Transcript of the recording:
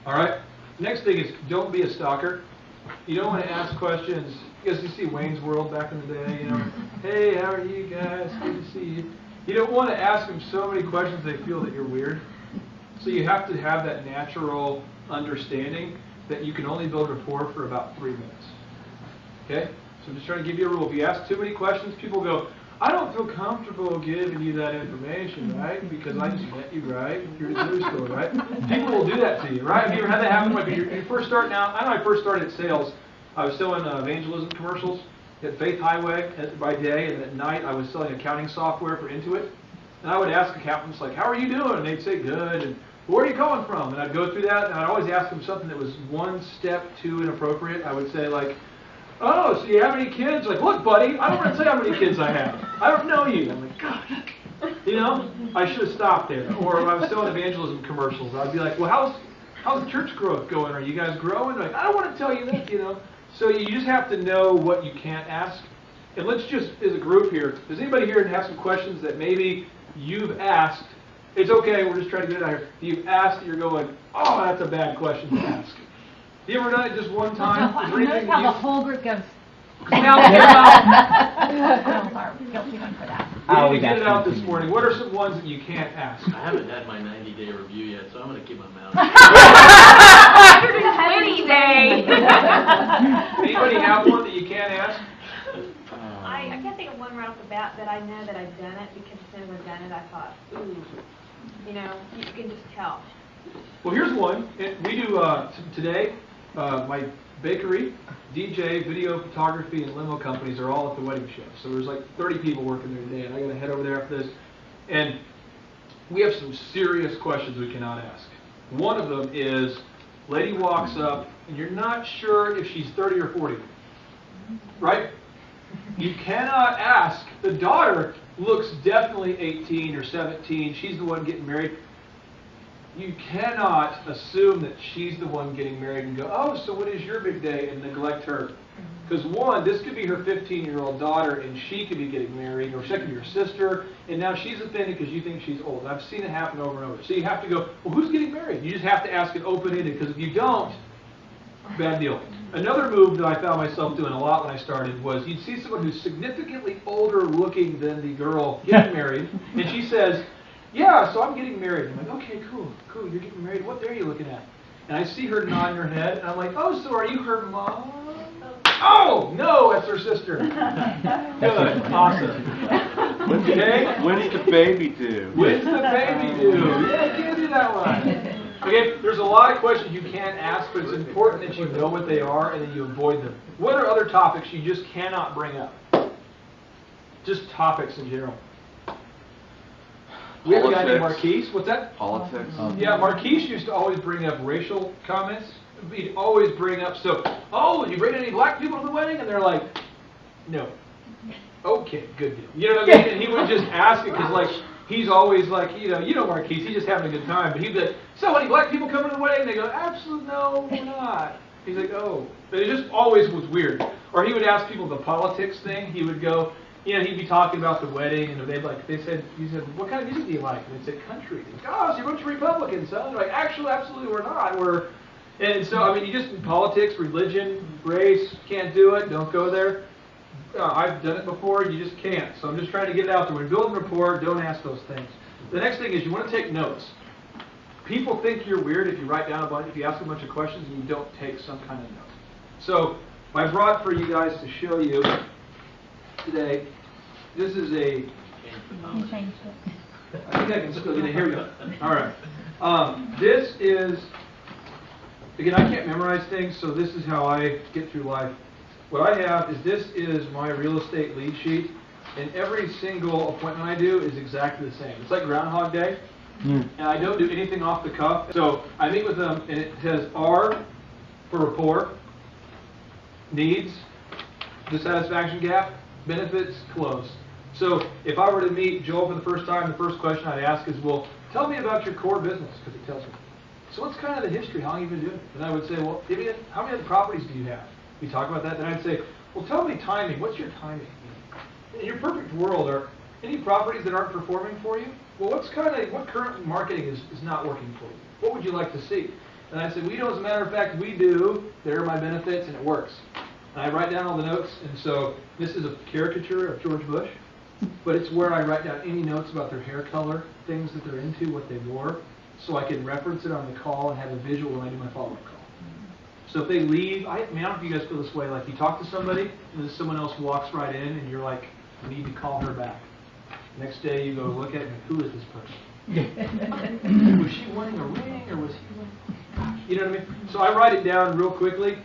All right? Next thing is don't be a stalker. You don't want to ask questions. You guys, you see Wayne's World back in the day, you know? Hey, how are you guys? Good to see you. You don't want to ask them so many questions they feel that you're weird. So you have to have that natural understanding that you can only build rapport for about 3 minutes. Okay? So I'm just trying to give you a rule. If you ask too many questions, people go, I don't feel comfortable giving you that information, right? Because I just met you, right? You're at the news store, right? People will do that to you, right? Have you ever had that happen? Like you're first starting out. I know I first started sales. I was selling evangelism commercials at Faith Highway by day, and at night I was selling accounting software for Intuit. And I would ask accountants, like, how are you doing? And they'd say, good. And where are you calling from? And I'd go through that, and I'd always ask them something that was one step too inappropriate. I would say, like, oh, so you have any kids? Like, look, buddy, I don't want to tell you how many kids I have. I don't know you. I'm like, gosh. You know, I should have stopped there. Or when I was selling evangelism commercials, I'd be like, well, how's the church growth going? Are you guys growing? Like, I don't want to tell you that, you know. So you just have to know what you can't ask. And let's just, as a group here, does anybody here have some questions that maybe you've asked? It's okay, we're just trying to get it out here. You've asked, you're going, oh, that's a bad question to ask. You ever done it just one time? Notice how the whole group goes, I'm guilty one for that. We need to get it out this morning. What are some ones that you can't ask? I haven't had my 90-day review yet, so I'm going to keep my mouth. 120 day. Anybody have one that you can't ask? I can't think of one right off the bat that I know that I've done it because as soon as I've done it, I thought, ooh, you know, you can just tell. Well, here's one. We do today. My bakery, DJ, video, photography, and limo companies are all at the wedding show. So there's like 30 people working there today, and I got to head over there after this. And we have some serious questions we cannot ask. One of them is, lady walks up, and you're not sure if she's 30 or 40, right? You cannot ask. The daughter looks definitely 18 or 17. She's the one getting married. You cannot assume that she's the one getting married and go, oh, so what is your big day, and neglect her. Because one, this could be her 15-year-old daughter, and she could be getting married, or she could be your sister, and now she's offended because you think she's old. I've seen it happen over and over. So you have to go, well, who's getting married? You just have to ask it open-ended, because if you don't, bad deal. Another move that I found myself doing a lot when I started was you'd see someone who's significantly older looking than the girl getting married, and she says, yeah, so I'm getting married. I'm like, okay, cool, you're getting married. What day are you looking at? And I see her nodding her head, and I'm like, oh, so are you her mom? Oh, no, that's her sister. Good, awesome. Okay? When's the baby due? When's the baby due? Yeah, can't do that one. Okay, there's a lot of questions you can't ask, but it's important that you know what they are and that you avoid them. What are other topics you just cannot bring up? Just topics in general. We have a guy named Marquise. What's that? Politics. Yeah, Marquise used to always bring up racial comments. He'd always bring up, oh, did you bring any black people to the wedding? And they're like, no. Okay, good deal. You know what I mean? And he would just ask it because, like, he's always like, you know Marquise, he's just having a good time. But he'd be like, so any black people coming to the wedding? And they go, absolutely no, we're not. He's like, oh. But it just always was weird. Or he would ask people the politics thing. He would go, he'd be talking about the wedding, and he said, what kind of music do you like? And they'd say, country. He'd go, oh, so you're a bunch of Republicans, son. They're like, actually, absolutely, we're not. And so, I mean, you just, politics, religion, race, can't do it, don't go there. I've done it before, you just can't. So I'm just trying to get it out there. When building rapport, don't ask those things. The next thing is you want to take notes. People think you're weird if you write down if you ask a bunch of questions and you don't take some kind of note. So I brought for you guys to show you today, this is a... You changed it. I think I can still get it. Here we go. All right. This is... Again, I can't memorize things, so this is how I get through life. What I have is this is my real estate lead sheet, and every single appointment I do is exactly the same. It's like Groundhog Day, and I don't do anything off the cuff. So I meet with them, and it says R for rapport, needs, dissatisfaction gap, benefits, close. So if I were to meet Joel for the first time, the first question I'd ask is, well, tell me about your core business, because it tells me. So what's kind of the history? How long have you been doing it? And I would say, well, how many other properties do you have? We talk about that. Then I'd say, well, tell me timing. What's your timing? In your perfect world, are any properties that aren't performing for you? Well, what current marketing is not working for you? What would you like to see? And I said, we do, as a matter of fact, we do. There are my benefits, and it works. And I write down all the notes, and so this is a caricature of George Bush, but it's where I write down any notes about their hair color, things that they're into, what they wore, so I can reference it on the call and have a visual when I do my follow-up call. So if they leave, I don't know if you guys feel this way, like you talk to somebody, and then someone else walks right in, and you're like, I need to call her back. Next day you go look at it, and who is this person? Was she wearing a ring, or was he wearing... You know what I mean? So I write it down real quickly,